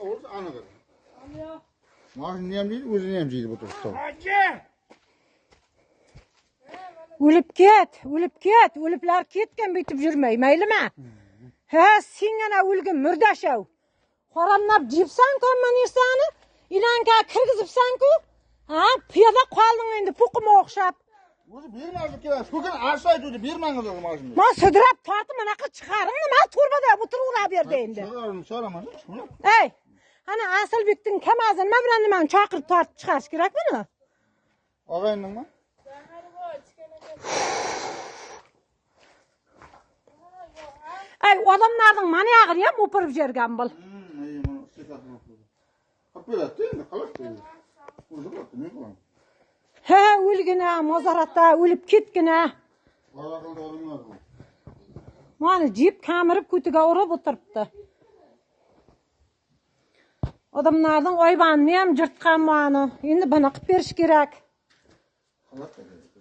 Olursa anı kır. Maaşını yem değil, özünü yem değil bu tursta. Ölüp ket. Ölüpler ketken bitip yürmey, meyli mi? He, sen gana ölgün mürdaşav. Horamlap cipsan konman insanı, ilanka kırgızıpsan ku, ha, piyada kaldın endi pukumu okşap. Özü birmezlik ya, bugün aşağı duydu, birmeniz olur maaşını. Ma södürap tartım anaka çıkarın, ma turbada bu turula berdi endi. Soramaz. Ey, hani asıl bittin kemazın, ma birandiman çakırıp tartıp çıkarış gerek mi? Ağayının mı? Ey, adamlardan manyağı ya mupırıp jergen bul. İyi, bunu sıkatını okudu. Kapıyla attı yine, kalıp değil. Burada baktı, ne kulağım? He, ölgüne, mozaratta, ölüp ketgine. Ağakılda olunmaz bu. Mani jip kamirip kütüge urup oturuptu. Adamlardan oybanını hem jırtkan mani. Endi bana qıp beriş gerek. Kalıp da değil.